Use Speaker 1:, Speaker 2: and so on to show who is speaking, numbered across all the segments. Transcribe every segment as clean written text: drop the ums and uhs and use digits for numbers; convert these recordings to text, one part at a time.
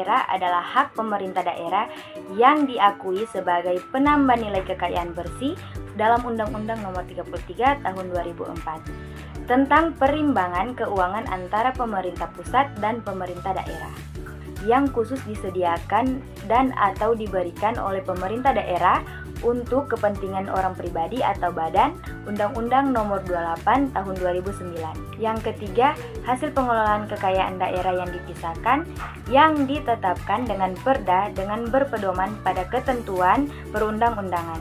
Speaker 1: daerah adalah hak pemerintah daerah yang diakui sebagai penambah nilai kekayaan bersih dalam Undang-Undang Nomor 33 Tahun 2004 tentang perimbangan keuangan antara pemerintah pusat dan pemerintah daerah, yang khusus disediakan dan atau diberikan oleh pemerintah daerah untuk kepentingan orang pribadi atau badan, Undang-Undang Nomor 28 Tahun 2009. Yang ketiga, hasil pengelolaan kekayaan daerah yang dipisahkan yang ditetapkan dengan perda dengan berpedoman pada ketentuan perundang-undangan.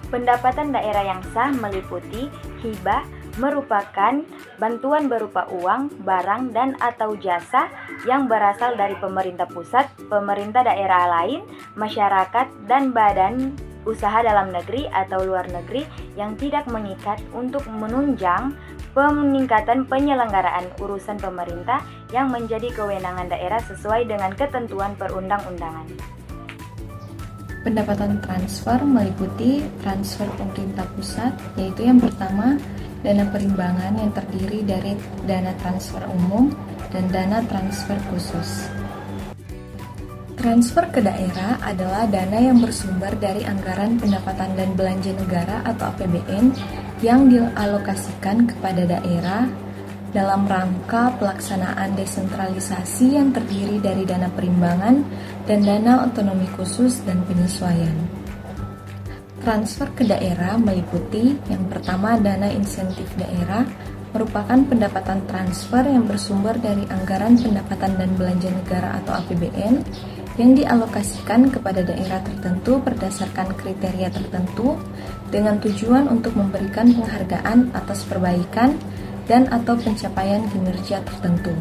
Speaker 1: Pendapatan daerah yang sah meliputi hibah, merupakan bantuan berupa uang, barang, dan atau jasa yang berasal dari pemerintah pusat, pemerintah daerah lain, masyarakat, dan badan usaha dalam negeri atau luar negeri yang tidak mengikat untuk menunjang peningkatan penyelenggaraan urusan pemerintah yang menjadi kewenangan daerah sesuai dengan ketentuan perundang-undangan.
Speaker 2: Pendapatan transfer meliputi transfer pemerintah pusat, yaitu yang pertama, dana perimbangan yang terdiri dari dana transfer umum dan dana transfer khusus. Transfer ke daerah adalah dana yang bersumber dari anggaran pendapatan dan belanja negara atau APBN yang dialokasikan kepada daerah dalam rangka pelaksanaan desentralisasi yang terdiri dari dana perimbangan dan dana otonomi khusus dan penyesuaian. Transfer ke daerah meliputi yang pertama dana insentif daerah, merupakan pendapatan transfer yang bersumber dari anggaran pendapatan dan belanja negara atau APBN yang dialokasikan kepada daerah tertentu berdasarkan kriteria tertentu dengan tujuan untuk memberikan penghargaan atas perbaikan dan atau pencapaian kinerja tertentu.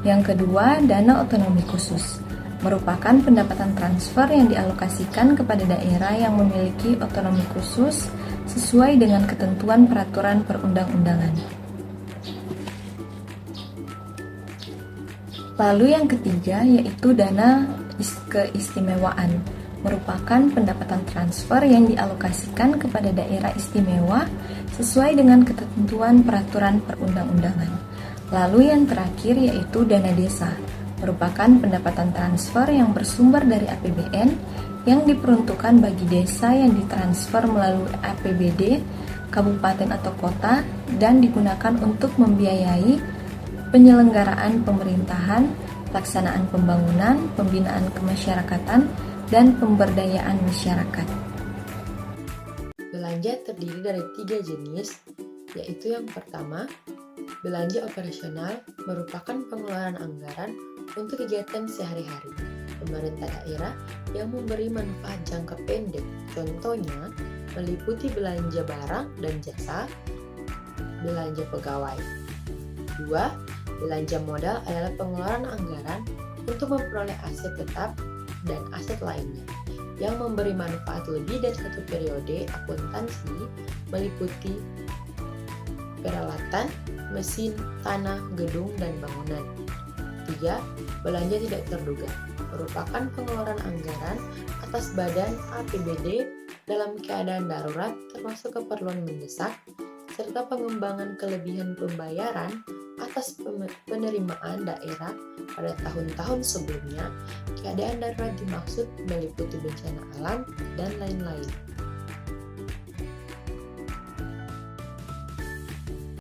Speaker 2: Yang kedua, dana otonomi khusus merupakan pendapatan transfer yang dialokasikan kepada daerah yang memiliki otonomi khusus sesuai dengan ketentuan peraturan perundang-undangan. Lalu yang ketiga yaitu dana keistimewaan, merupakan pendapatan transfer yang dialokasikan kepada daerah istimewa sesuai dengan ketentuan peraturan perundang-undangan. Lalu yang terakhir yaitu dana desa, merupakan pendapatan transfer yang bersumber dari APBN yang diperuntukkan bagi desa yang ditransfer melalui APBD, kabupaten atau kota dan digunakan untuk membiayai penyelenggaraan pemerintahan, pelaksanaan pembangunan, pembinaan kemasyarakatan, dan pemberdayaan masyarakat.
Speaker 3: Belanja terdiri dari 3 jenis, yaitu yang pertama, belanja operasional merupakan pengeluaran anggaran untuk kegiatan sehari-hari pemerintah daerah yang memberi manfaat jangka pendek. Contohnya, meliputi belanja barang dan jasa, belanja pegawai. 2. Belanja modal adalah pengeluaran anggaran untuk memperoleh aset tetap dan aset lainnya yang memberi manfaat lebih dari satu periode. Akuntansi meliputi peralatan, mesin, tanah, gedung, dan bangunan. 3. Belanja tidak terduga merupakan pengeluaran anggaran atas badan APBD dalam keadaan darurat termasuk keperluan mendesak serta pengembangan kelebihan pembayaran atas penerimaan daerah pada tahun-tahun sebelumnya. Keadaan darurat dimaksud meliputi bencana alam dan lain-lain.